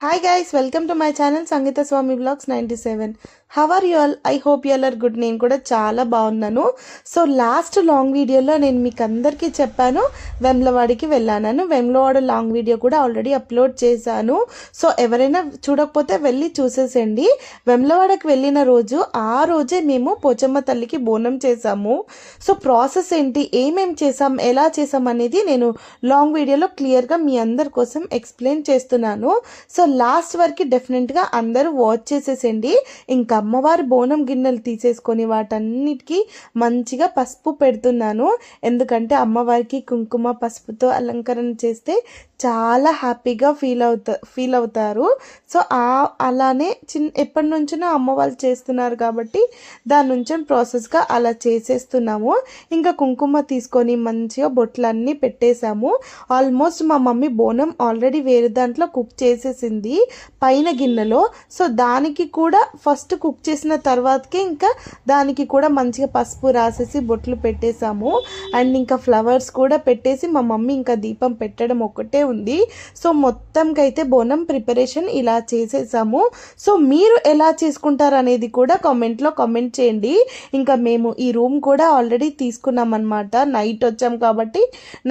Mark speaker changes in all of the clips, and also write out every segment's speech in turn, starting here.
Speaker 1: Hi guys, welcome to my channel Sangeeta Swami Vlogs 97. How are you all? I hope you all are good. నేను కూడా చాలా బాగున్నాను. So last long వీడియోలో నేను మీకు అందరికీ చెప్పాను వెమ్లవాడికి వెళ్ళాను. వెమ్లవాడ లాంగ్ వీడియో కూడా ఆల్రెడీ అప్లోడ్ చేశాను. సో ఎవరైనా చూడకపోతే వెళ్ళి చూసేసండి. వెమ్లవాడకి వెళ్ళిన రోజు ఆ రోజే మేము పోచమ్మ తల్లికి బోనం చేసాము. సో ప్రాసెస్ ఏంటి, ఏమేం చేసాం, ఎలా చేసాం అనేది నేను లాంగ్ వీడియోలో క్లియర్గా మీ అందరి కోసం ఎక్స్ప్లెయిన్ చేస్తున్నాను. సో లాస్ట్ వరకు డెఫినెట్గా అందరూ వాచ్ చేసేసండి. ఇంకా అమ్మవారి బోనం గిన్నెలు తీసేసుకొని వాటన్నిటికీ మంచిగా పసుపు పెడుతున్నాను. ఎందుకంటే అమ్మవారికి కుంకుమ పసుపుతో అలంకరణ చేస్తే చాలా హ్యాపీగా ఫీల్ అవుతారు. సో అలానే ఎప్పటి నుంచో అమ్మవాళ్ళు చేస్తున్నారు కాబట్టి దాని నుంచి ప్రాసెస్గా అలా చేసేస్తున్నాము. ఇంకా కుంకుమ తీసుకొని మంచిగా బొట్లన్నీ పెట్టేశాము. ఆల్మోస్ట్ మా మమ్మీ బోనం ఆల్రెడీ వేరే దాంట్లో కుక్ చేసేసింది పైన గిన్నెలో. సో దానికి కూడా ఫస్ట్ కుక్ చేసిన తర్వాతకి ఇంకా దానికి కూడా మంచిగా పసుపు రాసేసి బొట్లు పెట్టేశాము. అండ్ ఇంకా ఫ్లవర్స్ కూడా పెట్టేసి మా మమ్మీ ఇంకా దీపం పెట్టడం ఒకటే ఉంది. సో మొత్తంకైతే బోనం ప్రిపరేషన్ ఇలా చేసేసాము. సో మీరు ఎలా చేసుకుంటారు అనేది కూడా కామెంట్లో కామెంట్ చేయండి. ఇంకా మేము ఈ రూమ్ కూడా ఆల్రెడీ తీసుకున్నాం అనమాట. నైట్ వచ్చాం కాబట్టి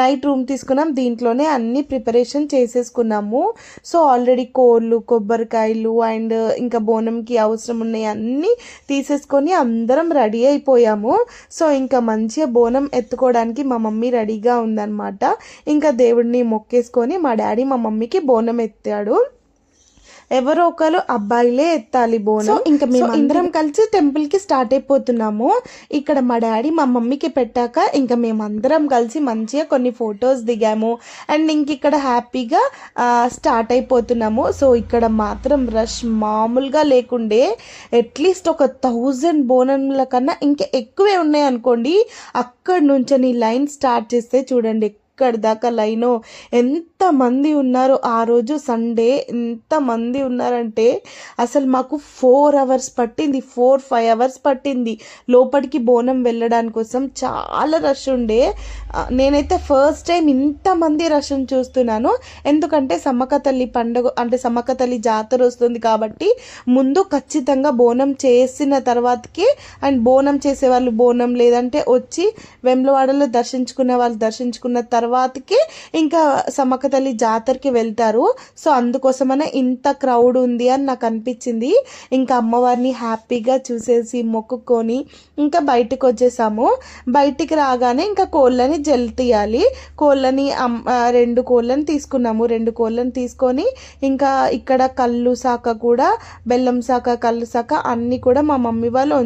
Speaker 1: నైట్ రూమ్ తీసుకున్నాం. దీంట్లోనే అన్ని ప్రిపరేషన్ చేసేసుకున్నాము. సో ఆల్రెడీ కోళ్ళు, కొబ్బరికాయలు అండ్ ఇంకా బోనంకి అవసరం ఉన్నాయి అన్నీ తీసేసుకొని అందరం రెడీ అయిపోయాము. సో ఇంకా మంచిగా బోనం ఎత్తుకోవడానికి మా మమ్మీ రెడీగా ఉందన్నమాట. ఇంకా దేవుడిని మొక్కేసుకొని మా డాడీ మా మమ్మీకి బోనం ఎత్తాడు. ఎవరో ఒకరు అబ్బాయిలే ఎత్తాలి బోనం. ఇంకా మేము అందరం కలిసి టెంపుల్కి స్టార్ట్ అయిపోతున్నాము. ఇక్కడ మా డాడీ మా మమ్మీకి పెట్టాక ఇంకా మేము అందరం కలిసి మంచిగా కొన్ని ఫొటోస్ దిగాము. అండ్ ఇంక ఇక్కడ హ్యాపీగా స్టార్ట్ అయిపోతున్నాము. సో ఇక్కడ మాత్రం రష్ మామూలుగా లేకుండే. అట్లీస్ట్ ఒక 1000 బోనంల కన్నా ఇంకా ఎక్కువే ఉన్నాయి అనుకోండి. అక్కడ నుంచి లైన్ స్టార్ట్ చేస్తే చూడండి ఇక్కడ దాకా లైను ఎంతమంది ఉన్నారు. ఆ రోజు సండే ఎంతమంది ఉన్నారంటే అసలు మాకు 4 hours పట్టింది, 4-5 hours పట్టింది లోపలికి బోనం వెళ్ళడానికి కోసం. చాలా రష్ ఉండే. నేనైతే ఫస్ట్ టైం ఇంతమంది రష్ని చూస్తున్నాను. ఎందుకంటే సమ్మక్క తల్లి పండుగ అంటే సమ్మక్క తల్లి జాతర వస్తుంది కాబట్టి ముందు ఖచ్చితంగా బోనం చేసిన తర్వాతకి అండ్ బోనం చేసేవాళ్ళు బోనం లేదంటే వచ్చి వెమ్లవాడలో దర్శించుకునే వాళ్ళు దర్శించుకున్న తర్వాతకి ఇంకా సమ్మక్క తల్లి జాతరకి వెళ్తారు. సో అందుకోసమనే ఇంత క్రౌడ్ ఉంది అని నాకు అనిపించింది. ఇంకా అమ్మవారిని హ్యాపీగా చూసేసి మొక్కుకొని ఇంకా బయటకు వచ్చేసాము. బయటికి రాగానే ఇంకా కోళ్ళని జల్ తీయాలి. కోళ్ళని 2 కోళ్ళని తీసుకున్నాము. 2 కోళ్ళని తీసుకొని ఇంకా ఇక్కడ కళ్ళు శాఖ కూడా బెల్లం శాఖ కళ్ళు శాఖ అన్నీ కూడా మా మమ్మీ వాళ్ళు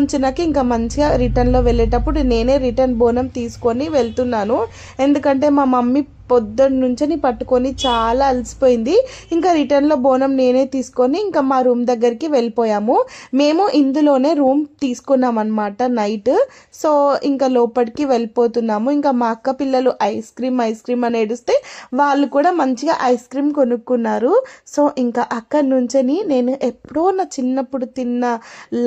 Speaker 1: ఉంచినాక ఇంకా మంచిగా రిటర్న్లో వెళ్ళేటప్పుడు నేనే రిటర్న్ బోనం తీసుకొని వెళ్తున్నాను. ఎందుకంటే మా మమ్మీ పొద్దున్న నుంచి పట్టుకొని చాలా అలసిపోయింది. ఇంకా రిటర్న్లో బోనం నేనే తీసుకొని ఇంకా మా రూమ్ దగ్గరికి వెళ్ళిపోయాము. మేము ఇందులోనే రూమ్ తీసుకున్నాం అనమాట నైట్. సో ఇంకా లోపలికి వెళ్ళిపోతున్నాము. ఇంకా మా అక్క పిల్లలు ఐస్ క్రీమ్ అని ఏడుస్తే వాళ్ళు కూడా మంచిగా ఐస్ క్రీమ్ కొనుక్కున్నారు. సో ఇంకా అక్కడి నుంచి నేను ఎప్పుడో నా చిన్నప్పుడు తిన్న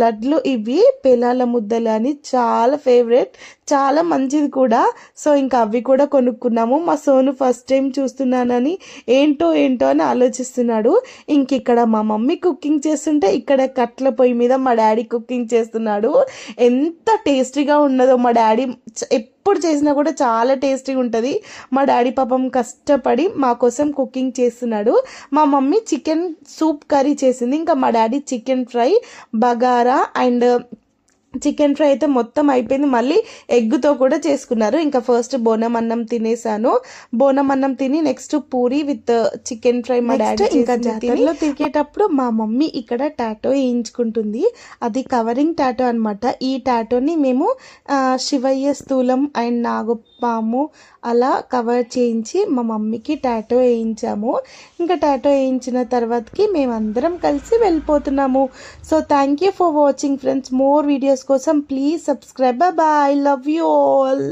Speaker 1: లడ్లు ఇవి పేలాల ముద్దలు అని చాలా ఫేవరెట్, చాలా మంచిది కూడా. సో ఇంకా అవి కూడా కొనుక్కున్నాము. మా సోను ఫస్ట్ టైం చూస్తున్నానని ఏంటో అని ఆలోచిస్తున్నాడు. ఇంక ఇక్కడ మా మమ్మీ కుకింగ్ చేస్తుంటే ఇక్కడ కట్ల పొయ్యి మీద మా డాడీ కుకింగ్ చేస్తున్నాడు. ఎంత టేస్టీగా ఉన్నదో. మా డాడీ ఎప్పుడు చేసినా కూడా చాలా టేస్టీగా ఉంటుంది. మా డాడీ పాపం కష్టపడి మా కోసం కుకింగ్ చేస్తున్నాడు. మా మమ్మీ చికెన్ సూప్ కర్రీ చేసింది. ఇంకా మా daddy chicken fry, bagara and chicken fry అయితే మొత్తం అయిపోయింది. మళ్ళీ ఎగ్గుతో కూడా చేసుకున్నారు. ఇంకా ఫస్ట్ బోనం అన్నం తినేసాను. బోనం అన్నం తిని next puri with chicken fry మా డాడీ. ఇంకా జాతరలో తిరిగేటప్పుడు మా మమ్మీ ఇక్కడ టాటో వేయించుకుంటుంది. అది కవరింగ్ టాటో అనమాట. ఈ టాటోని మేము శివయ్య స్థూలం అండ్ నాగపాము అలా కవర్ చేయించి మా మమ్మీకి టాటో వేయించాము. ఇంకా టాటో వేయించిన తర్వాతకి మేమందరం కలిసి వెళ్ళిపోతున్నాము. So thank you for watching friends. More videos కోసం please subscribe. Bye, love you all.